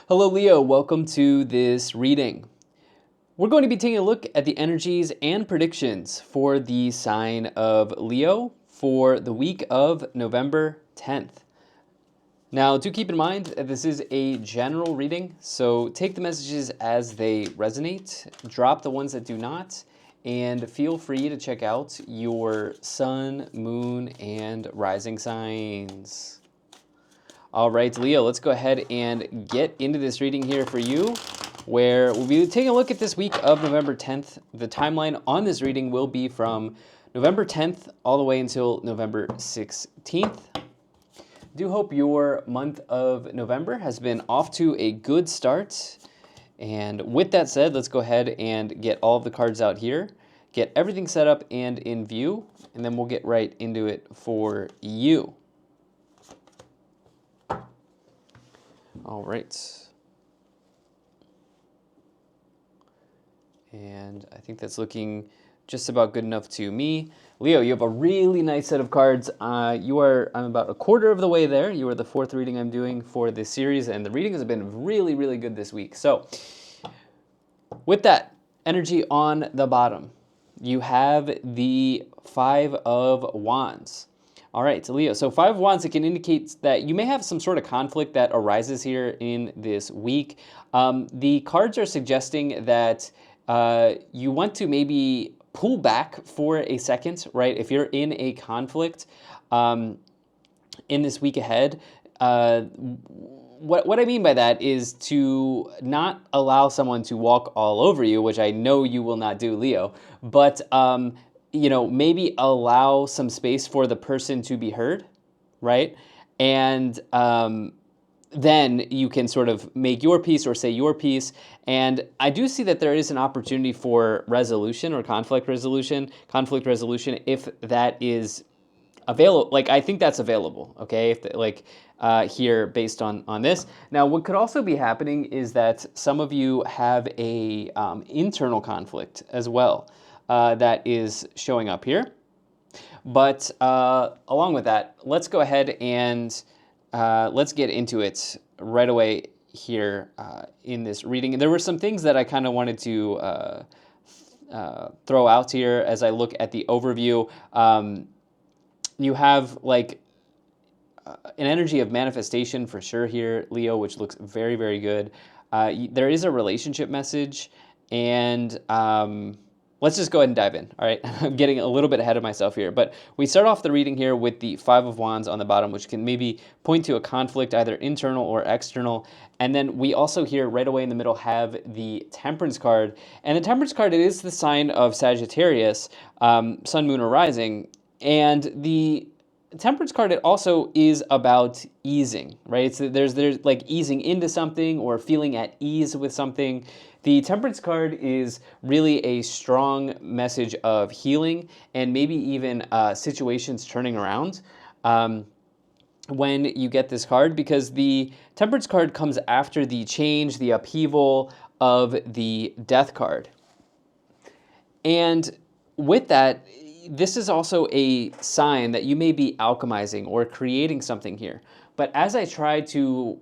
Hello, Leo. Welcome to this reading. We're going to be taking a look at the energies and predictions for the sign of Leo for the week of November 10th. Now, do keep in mind that this is a general reading, so take the messages as they resonate, drop the ones that do not, and feel free to check out your sun, moon, and rising signs. All right, Leo, let's go ahead and get into this reading here for you, where we'll be taking a look at this week of November 10th. The timeline on this reading will be from November 10th all the way until November 16th. Do hope your month of November has been off to a good start. And with that said, let's go ahead and get all of the cards out here, get everything set up and in view, and then we'll get right into it for you. All right. And I think that's looking just about good enough to me. Leo, you have a really nice set of cards. I'm about a quarter of the way there. You are the fourth reading I'm doing for this series, and the readings have been really, really good this week. So with that, energy on the bottom, you have the Five of Wands. All right, Leo, so Five of Wands, it can indicate that you may have some sort of conflict that arises here in this week. The cards are suggesting that you want to maybe pull back for a second, right? If you're in a conflict in this week ahead, what I mean by that is to not allow someone to walk all over you, which I know you will not do, Leo, but maybe allow some space for the person to be heard, right? And then you can sort of make your piece or say your piece. And I do see that there is an opportunity for resolution or conflict resolution if that is available. Like, I think that's available, okay? Here based on this. Now, what could also be happening is that some of you have a internal conflict as well that is showing up here. But along with that, let's go ahead and let's get into it right away here in this reading. And there were some things that I kind of wanted to throw out here as I look at the overview. You have like an energy of manifestation for sure here, Leo, which looks very, very good. There is a relationship message, and let's just go ahead and dive in, all right? I'm getting a little bit ahead of myself here, but we start off the reading here with the Five of Wands on the bottom, which can maybe point to a conflict, either internal or external. And then we also here right away in the middle have the Temperance card. And the Temperance card, it is the sign of Sagittarius, sun, moon, or rising. And the Temperance card, it also is about easing, right? So there's like easing into something or feeling at ease with something. The Temperance card is really a strong message of healing and maybe even situations turning around when you get this card, because the Temperance card comes after the change, the upheaval of the Death card. And with that, this is also a sign that you may be alchemizing or creating something here. But as I try to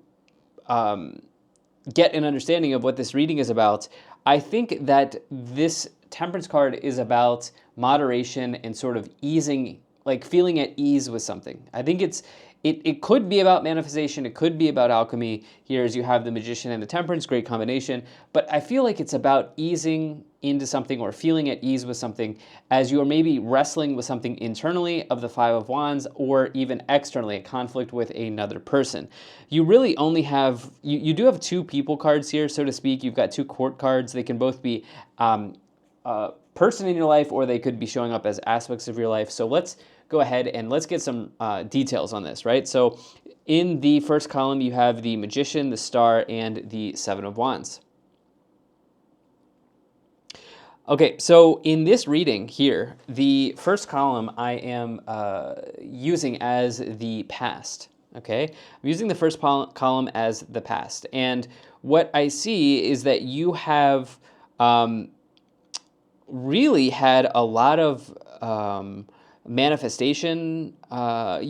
get an understanding of what this reading is about, I think that this Temperance card is about moderation and sort of easing, like feeling at ease with something. I think it could be about manifestation. It could be about alchemy. Here as you have the Magician and the Temperance, great combination. But I feel like it's about easing into something or feeling at ease with something as you are maybe wrestling with something internally of the Five of Wands, or even externally, a conflict with another person. You really only have, you do have two people cards here, so to speak. You've got two court cards. They can both be a person in your life, or they could be showing up as aspects of your life. So let's go ahead and let's get some details on this, right? So in the first column, you have the Magician, the Star, and the Seven of Wands. Okay, so in this reading here, the first column I am using as the past, okay? I'm using the first column as the past. And what I see is that you have really had a lot of manifestation. I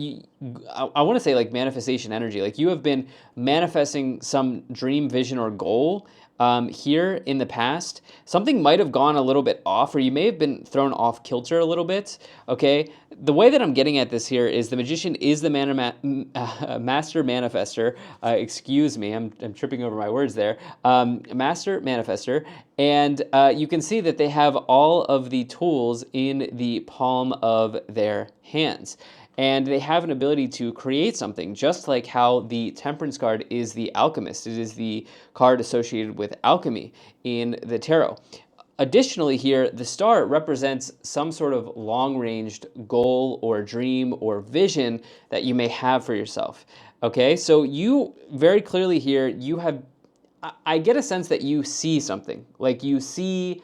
want to say like manifestation energy. Like you have been manifesting some dream, vision, or goal here in the past. Something might have gone a little bit off, or you may have been thrown off kilter a little bit. Okay, the way that I'm getting at this here is the magician is the master manifester. Excuse me, I'm tripping over my words there. Master manifester, and you can see that they have all of the tools in the palm of their hands. And they have an ability to create something, just like how the Temperance card is the alchemist. It is the card associated with alchemy in the tarot. Additionally here, the star represents some sort of long-ranged goal or dream or vision that you may have for yourself. Okay, so you very clearly here, you have, I get a sense that you see something. Like you see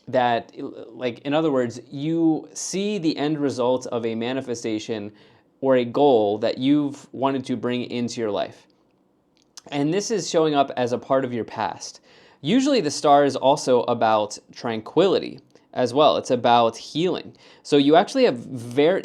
that, like in other words, you see the end result of a manifestation or a goal that you've wanted to bring into your life. And this is showing up as a part of your past. Usually the star is also about tranquility as well. It's about healing. So you actually have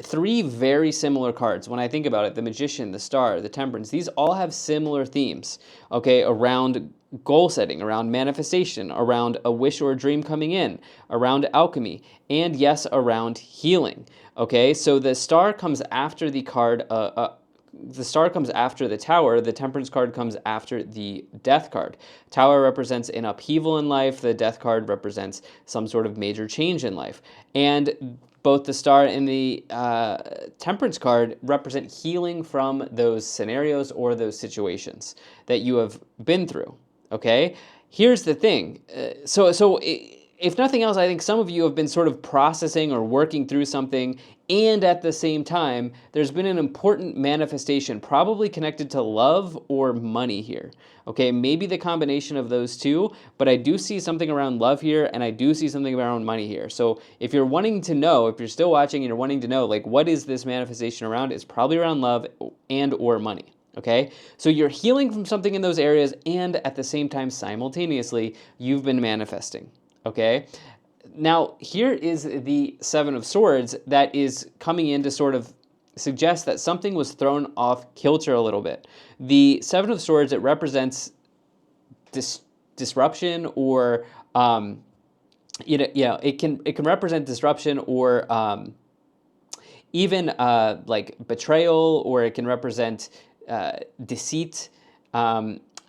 three very similar cards. When I think about it, the Magician, the Star, the Temperance, these all have similar themes, okay, around goal setting, around manifestation, around a wish or a dream coming in, around alchemy, and yes, around healing. Okay, so the Star comes after the card, the Star comes after the Tower, the Temperance card comes after the Death card. Tower represents an upheaval in life, the Death card represents some sort of major change in life. And both the Star and the Temperance card represent healing from those scenarios or those situations that you have been through, okay? Here's the thing. If nothing else, I think some of you have been sort of processing or working through something, and at the same time, there's been an important manifestation, probably connected to love or money here. Okay, maybe the combination of those two, but I do see something around love here, and I do see something around money here. So if you're wanting to know, if you're still watching and you're wanting to know, like, what is this manifestation around? It's probably around love and or money. Okay, so you're healing from something in those areas, and at the same time, simultaneously, you've been manifesting. Okay, now here is the Seven of Swords that is coming in to sort of suggest that something was thrown off kilter a little bit. The Seven of Swords, it represents disruption or it can represent disruption or even like betrayal, or it can represent deceit.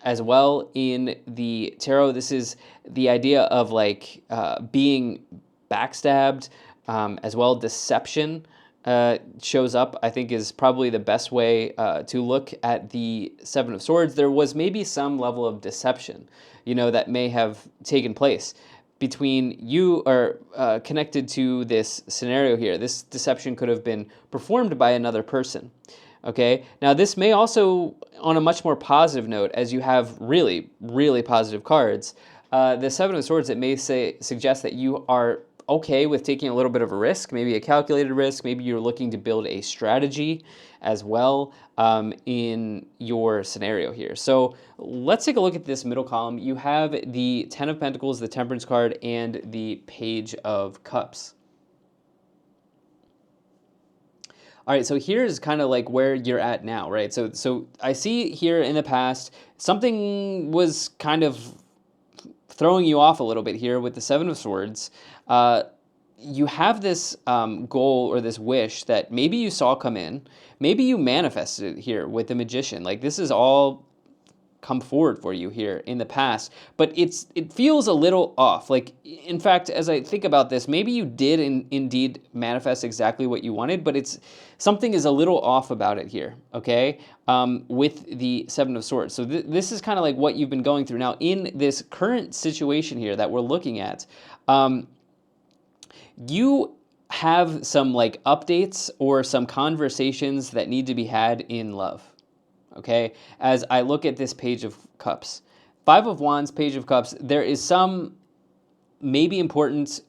As well in the tarot, this is the idea of like being backstabbed, as well. Deception shows up, I think, is probably the best way to look at the Seven of Swords. There was maybe some level of deception, that may have taken place between you or connected to this scenario here. This deception could have been performed by another person. Okay, now this may also, on a much more positive note, as you have really, really positive cards, the Seven of Swords, it may suggest that you are okay with taking a little bit of a risk, maybe a calculated risk, maybe you're looking to build a strategy as well in your scenario here. So let's take a look at this middle column. You have the Ten of Pentacles, the Temperance card, and the Page of Cups. All right, so here's kind of like where you're at now, right? So I see here in the past, something was kind of throwing you off a little bit here with the Seven of Swords. You have this goal or this wish that maybe you saw come in. Maybe you manifested it here with the Magician. Like this is all come forward for you here in the past, but it feels a little off. Like, in fact, as I think about this, maybe you did indeed manifest exactly what you wanted, but something is a little off about it here, okay, with the Seven of Swords. So this is kind of like what you've been going through. Now, in this current situation here that we're looking at, you have some like updates or some conversations that need to be had in love. Okay, as I look at this Page of Cups. Five of Wands, Page of Cups, there is some maybe important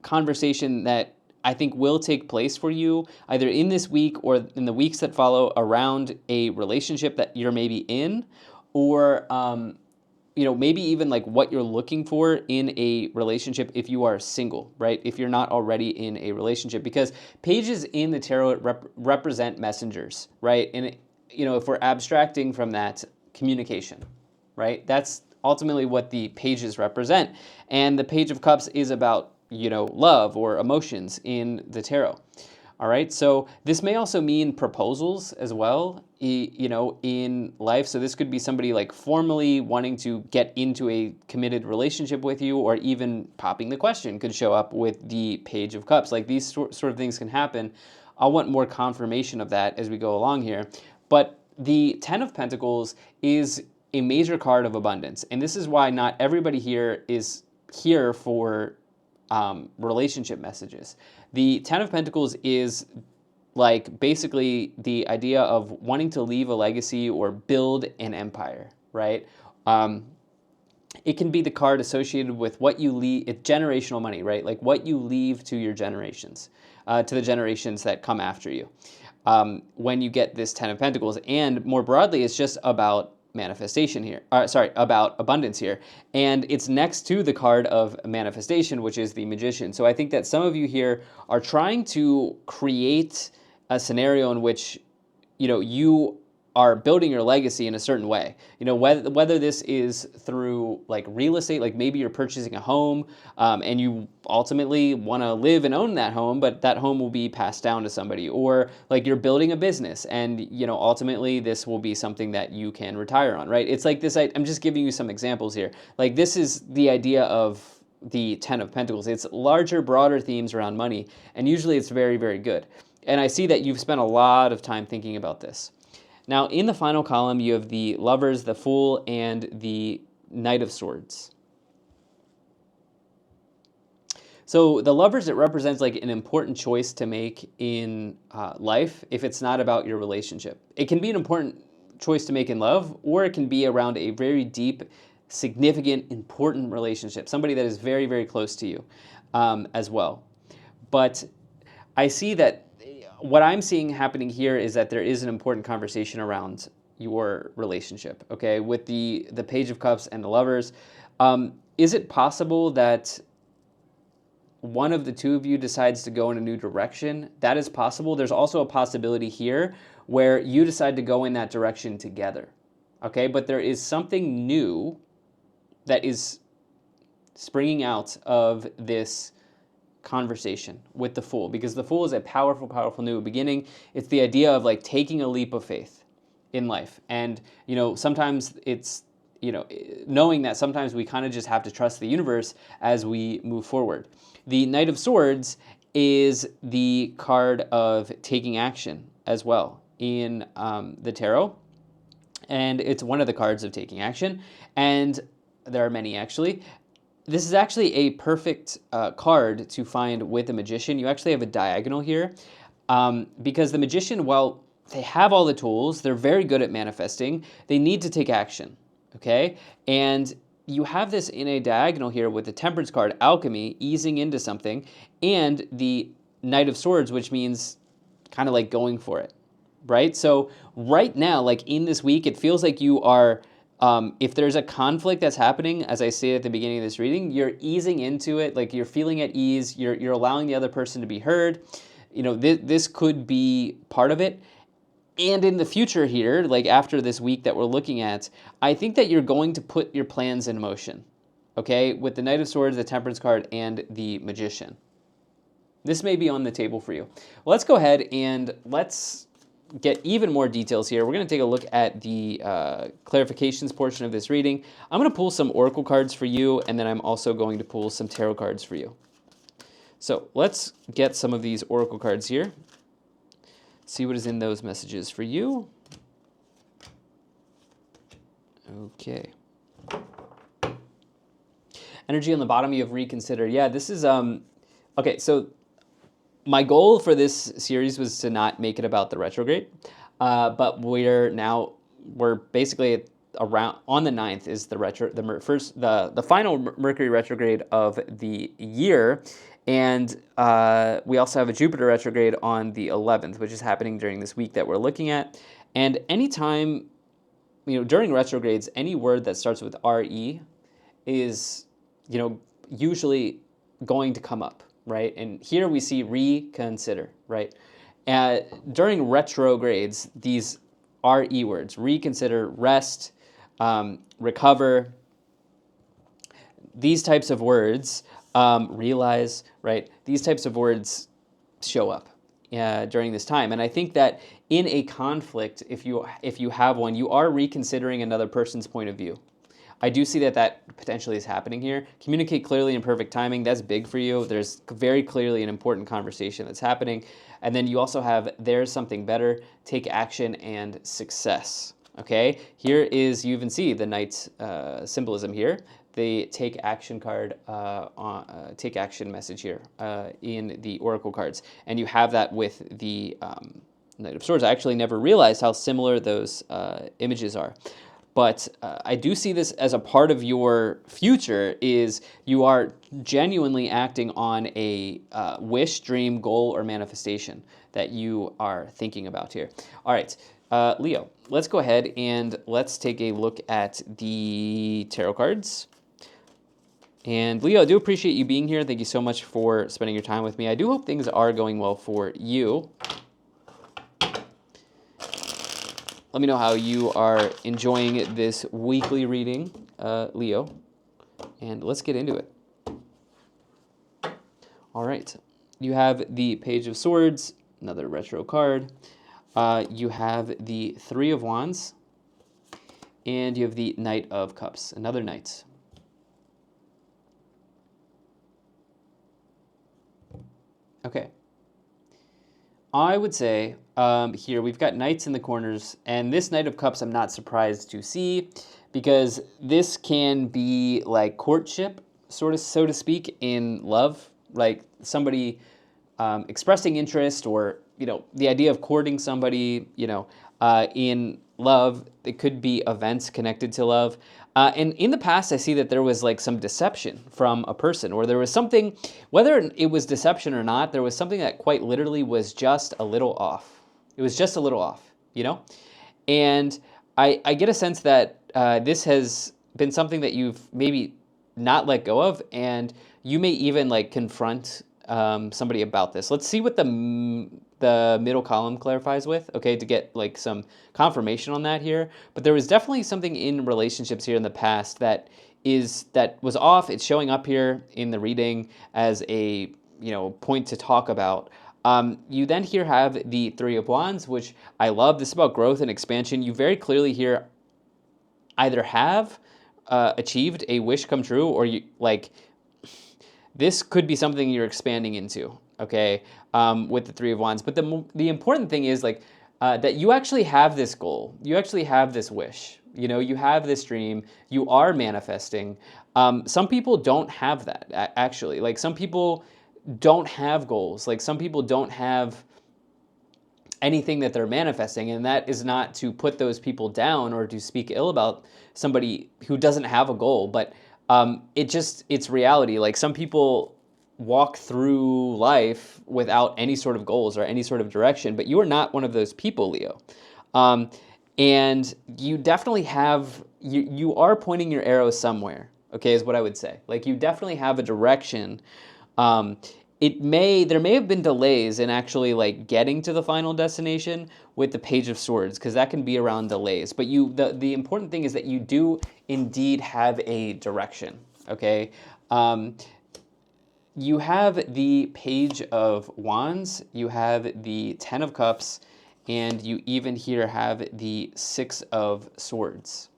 conversation that I think will take place for you either in this week or in the weeks that follow around a relationship that you're maybe in, or maybe even like what you're looking for in a relationship if you are single, right? If you're not already in a relationship, because pages in the tarot represent messengers, right? And if we're abstracting from that, communication, right? That's ultimately what the pages represent. And the Page of Cups is about, love or emotions in the tarot. All right, so this may also mean proposals as well, in life. So this could be somebody like formally wanting to get into a committed relationship with you, or even popping the question could show up with the Page of Cups. Like these sort of things can happen. I'll want more confirmation of that as we go along here. But the Ten of Pentacles is a major card of abundance. And this is why not everybody here is here for relationship messages. The Ten of Pentacles is like basically the idea of wanting to leave a legacy or build an empire, right? It can be the card associated with what you leave, it's generational money, right? Like what you leave to your generations, to the generations that come after you. When you get this Ten of Pentacles, and more broadly, it's just about manifestation here. About abundance here. And it's next to the card of manifestation, which is the Magician. So I think that some of you here are trying to create a scenario in which, you are building your legacy in a certain way. Whether this is through like real estate, like maybe you're purchasing a home, and you ultimately want to live and own that home, but that home will be passed down to somebody, or like you're building a business and ultimately this will be something that you can retire on, right? It's like this, I'm just giving you some examples here. Like this is the idea of the Ten of Pentacles. It's larger, broader themes around money, and usually it's very, very good. And I see that you've spent a lot of time thinking about this. Now, in the final column, you have the Lovers, the Fool, and the Knight of Swords. So the Lovers, it represents like an important choice to make in life if it's not about your relationship. It can be an important choice to make in love, or it can be around a very deep, significant, important relationship, somebody that is very, very close to you as well. But I see that what I'm seeing happening here is that there is an important conversation around your relationship, okay, with the Page of Cups and the Lovers. Is it possible that one of the two of you decides to go in a new direction? That is possible. There's also a possibility here where you decide to go in that direction together, okay? But there is something new that is springing out of this conversation with the Fool, because the Fool is a powerful, powerful new beginning. It's the idea of like taking a leap of faith in life. And, sometimes it's, knowing that sometimes we kind of just have to trust the universe as we move forward. The Knight of Swords is the card of taking action as well in the tarot. And it's one of the cards of taking action. And there are many actually. This is actually a perfect card to find with the Magician. You actually have a diagonal here because the Magician, while they have all the tools, they're very good at manifesting, they need to take action, okay? And you have this in a diagonal here with the Temperance card, Alchemy, easing into something, and the Knight of Swords, which means kind of like going for it, right? So right now, like in this week, it feels like you are... if there's a conflict that's happening, as I say at the beginning of this reading, you're easing into it, like you're feeling at ease, you're allowing the other person to be heard. This could be part of it. And in the future here, like after this week that we're looking at, I think that you're going to put your plans in motion, okay? With the Knight of Swords, the Temperance card, and the Magician. This may be on the table for you. Well, let's go ahead and let's get even more details here. We're going to take a look at the clarifications portion of this reading. I'm going to pull some oracle cards for you, and then I'm also going to pull some tarot cards for you. So let's get some of these oracle cards here. See what is in those messages for you. Okay. Energy on the bottom, you have reconsider. Yeah, this is... okay, so my goal for this series was to not make it about the retrograde, but we're basically around on the 9th is the final Mercury retrograde of the year, and we also have a Jupiter retrograde on the 11th, which is happening during this week that we're looking at. And anytime during retrogrades, any word that starts with re is, usually going to come up, right? And here we see reconsider, right? During retrogrades, these re words, reconsider, rest, recover, these types of words, realize, right? These types of words show up during this time. And I think that in a conflict, if you have one, you are reconsidering another person's point of view. I do see that potentially is happening here. Communicate clearly in perfect timing. That's big for you. There's very clearly an important conversation that's happening. And then you also have there's something better, take action, and success. Okay, here is, you even see the knight's symbolism here. The take action card, take action message here in the oracle cards. And you have that with the Knight of Swords. I actually never realized how similar those images are. But I do see this as a part of your future, is you are genuinely acting on a wish, dream, goal, or manifestation that you are thinking about here. All right, Leo, let's go ahead and let's take a look at the tarot cards. And Leo, I do appreciate you being here. Thank you so much for spending your time with me. I do hope things are going well for you. Let me know how you are enjoying this weekly reading, Leo, and let's get into it. All right, you have the Page of Swords, another retro card. You have the Three of Wands, and you have the Knight of Cups, another knight. Okay. I would say here we've got knights in the corners, and this Knight of Cups I'm not surprised to see, because this can be like courtship, sort of, so to speak, in love, like somebody expressing interest, or the idea of courting somebody, in love. It could be events connected to love. And in the past, I see that there was like some deception from a person, or there was something, whether it was deception or not, there was something that quite literally was just a little off. It was just a little off, And I get a sense that this has been something that you've maybe not let go of, and you may even like confront somebody about this. Let's see what the middle column clarifies with, okay, to get like some confirmation on that here. But there was definitely something in relationships here in the past that was off. It's showing up here in the reading as a point to talk about. You then here have the Three of Wands, which I love. This is about growth and expansion. You very clearly here either have achieved a wish come true, or you like this could be something you're expanding into, okay, with the Three of Wands. But the important thing is like that you actually have this goal. You actually have this wish. You have this dream. You are manifesting. Some people don't have that, actually. Like, some people don't have goals. Like, some people don't have anything that they're manifesting, and that is not to put those people down or to speak ill about somebody who doesn't have a goal, but it's reality. Like, some people walk through life without any sort of goals or any sort of direction, but you are not one of those people, Leo. And you definitely have, you are pointing your arrow somewhere, okay, is what I would say. Like, you definitely have a direction. There may have been delays in actually like getting to the final destination with the Page of Swords, because that can be around delays. But the important thing is that you do indeed have a direction, okay? You have the Page of Wands, you have the Ten of Cups, and you even here have the Six of Swords.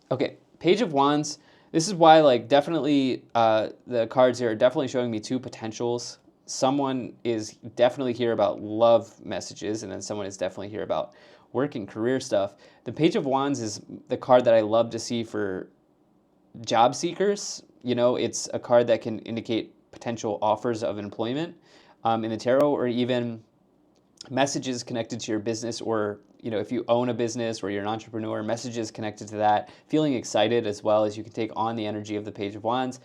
Okay, Page of Wands. This is why, like, definitely the cards here are definitely showing me two potentials. Someone is definitely here about love messages, and then someone is definitely here about work and career stuff. The Page of Wands is the card that I love to see for job seekers. It's a card that can indicate potential offers of employment in the tarot, or even messages connected to your business, or if you own a business or you're an entrepreneur, messages connected to that, feeling excited as well, as you can take on the energy of the Page of Wands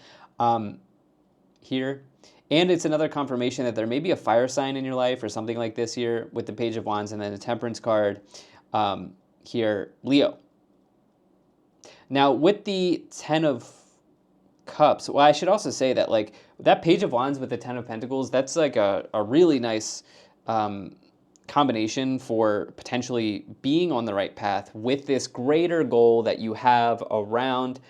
here. And it's another confirmation that there may be a fire sign in your life or something like this here with the Page of Wands and then the Temperance card here, Leo. Now, with the Ten of Cups, well, I should also say that like that Page of Wands with the Ten of Pentacles, that's like a really nice combination for potentially being on the right path with this greater goal that you have around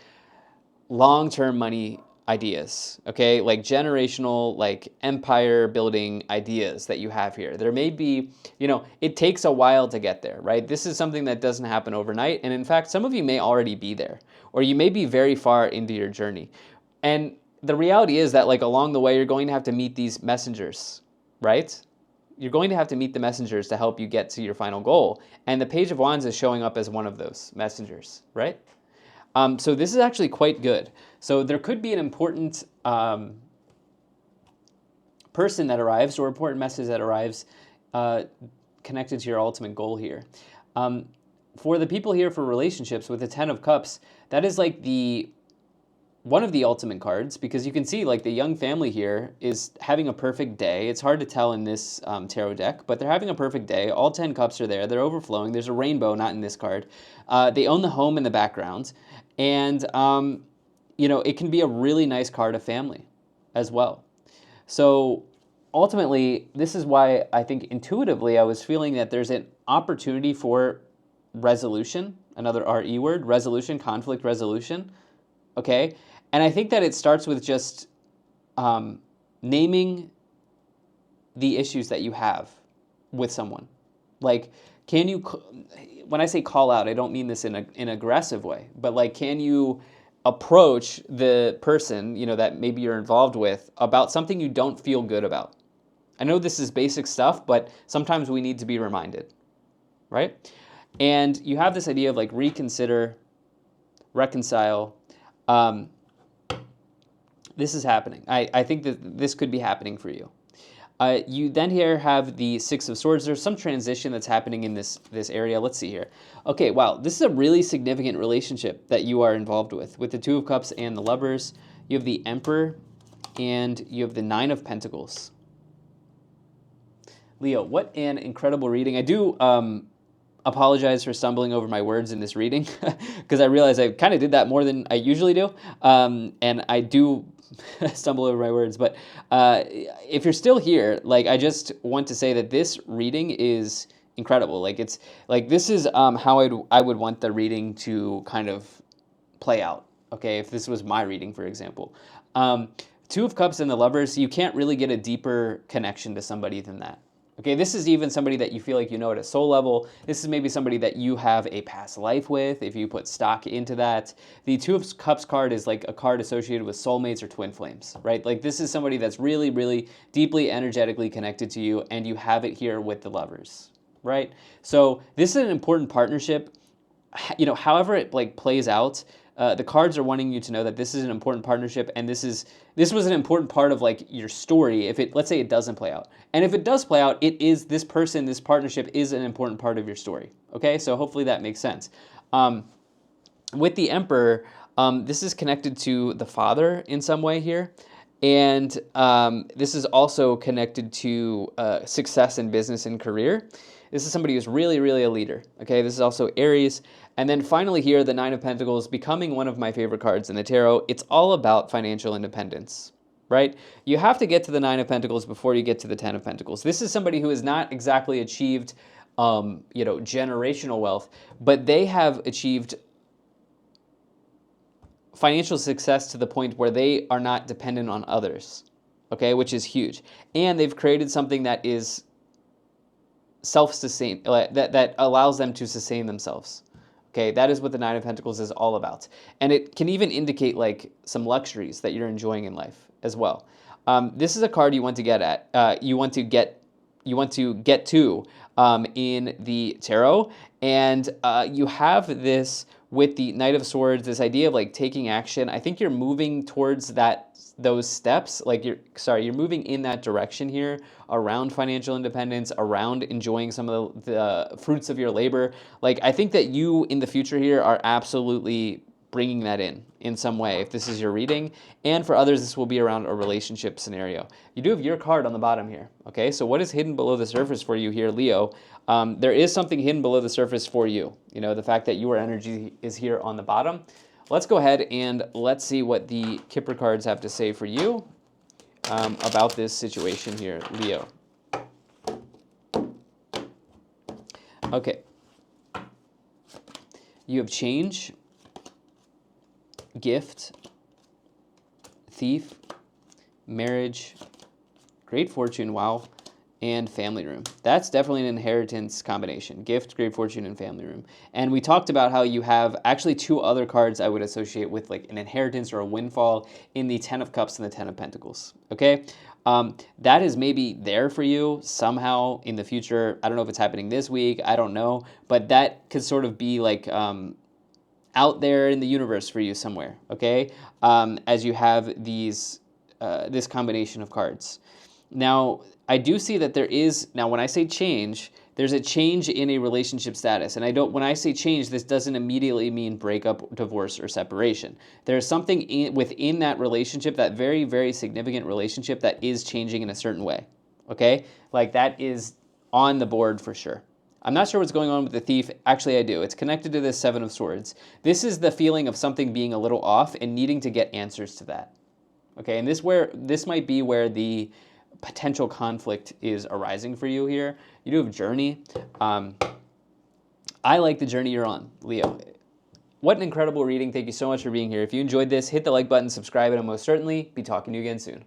long-term money ideas, okay? Like generational, like empire building ideas that you have here. There may be, it takes a while to get there, right? This is something that doesn't happen overnight. And in fact, some of you may already be there, or you may be very far into your journey. And the reality is that like along the way, you're going to have to meet these messengers, right? You're going to have to meet the messengers to help you get to your final goal. And the Page of Wands is showing up as one of those messengers, right? So this is actually quite good. So there could be an important person that arrives or important message that arrives connected to your ultimate goal here. For the people here for relationships with the Ten of Cups, that is like one of the ultimate cards, because you can see like the young family here is having a perfect day. It's hard to tell in this tarot deck, but they're having a perfect day. All 10 cups are there. They're overflowing. There's a rainbow, not in this card. They own the home in the background. And, it can be a really nice card of family as well. So ultimately, this is why I think intuitively I was feeling that there's an opportunity for resolution, another RE word, resolution, conflict resolution, okay? And I think that it starts with just naming the issues that you have with someone. Like, can you, when I say call out, I don't mean this in an aggressive way, but like, can you approach the person, that maybe you're involved with about something you don't feel good about? I know this is basic stuff, but sometimes we need to be reminded, right? And you have this idea of like reconsider, reconcile. This is happening. I think that this could be happening for you. You then here have the Six of Swords. There's some transition that's happening in this area. Let's see here. Okay, wow, this is a really significant relationship that you are involved with the Two of Cups and the Lovers. You have the Emperor, and you have the Nine of Pentacles. Leo, what an incredible reading. I do apologize for stumbling over my words in this reading, because I realize I kind of did that more than I usually do, and I do stumble over my words. But if you're still here, like, I just want to say that this reading is incredible. Like, it's like this is how I would want the reading to kind of play out. Okay, if this was my reading, for example. Two of Cups and the Lovers, you can't really get a deeper connection to somebody than that. Okay, this is even somebody that you feel like you know at a soul level. This is maybe somebody that you have a past life with, if you put stock into that. The Two of Cups card is like a card associated with soulmates or twin flames, right? Like, this is somebody that's really, really deeply energetically connected to you, and you have it here with the Lovers, right? So this is an important partnership. However it like plays out, the cards are wanting you to know that this is an important partnership, and this was an important part of like your story. If let's say it doesn't play out, and if it does play out, it is this partnership is an important part of your story. Okay, so hopefully that makes sense. With the Emperor, this is connected to the father in some way here, and this is also connected to success in business and career. This is somebody who's really, really a leader. Okay, this is also Aries. And then finally here, the Nine of Pentacles, becoming one of my favorite cards in the tarot. It's all about financial independence, right? You have to get to the Nine of Pentacles before you get to the Ten of Pentacles. This is somebody who has not exactly achieved, generational wealth, but they have achieved financial success to the point where they are not dependent on others, okay, which is huge. And they've created something that is self-sustain, that allows them to sustain themselves. Okay, that is what the Nine of Pentacles is all about. And it can even indicate like some luxuries that you're enjoying in life as well. This is a card you want to get at. You want to get to in the tarot, and you have this with the Knight of Swords, this idea of like taking action. I think you're moving towards those steps. Like you're moving in that direction here around financial independence, around enjoying some of the fruits of your labor. Like, I think that you in the future here are absolutely bringing that in some way, if this is your reading. And for others, this will be around a relationship scenario. You do have your card on the bottom here, okay? So what is hidden below the surface for you here, Leo? There is something hidden below the surface for you. You know, the fact that your energy is here on the bottom. Let's go ahead and let's see what the Kipper cards have to say for you about this situation here, Leo. Okay. You have change, gift, thief, marriage, great fortune, wow, and family room. That's definitely an inheritance combination. Gift, great fortune, and family room. And we talked about how you have actually two other cards I would associate with like an inheritance or a windfall in the Ten of Cups and the Ten of Pentacles, okay? That is maybe there for you somehow in the future. I don't know if it's happening this week. I don't know. But that could sort of be like out there in the universe for you somewhere, okay? As you have these this combination of cards. Now, I do see that there is, now when I say change, there's a change in a relationship status. And when I say change, this doesn't immediately mean breakup, divorce, or separation. There's something within that relationship, that very, very significant relationship, that is changing in a certain way, okay? Like that is on the board for sure. I'm not sure what's going on with the thief. Actually, I do. It's connected to this Seven of Swords. This is the feeling of something being a little off and needing to get answers to that, okay? And this might be where the potential conflict is arising for you here. You do have journey. I like the journey you're on, Leo. What an incredible reading. Thank you so much for being here. If you enjoyed this, hit the like button, subscribe, and I'll most certainly be talking to you again soon.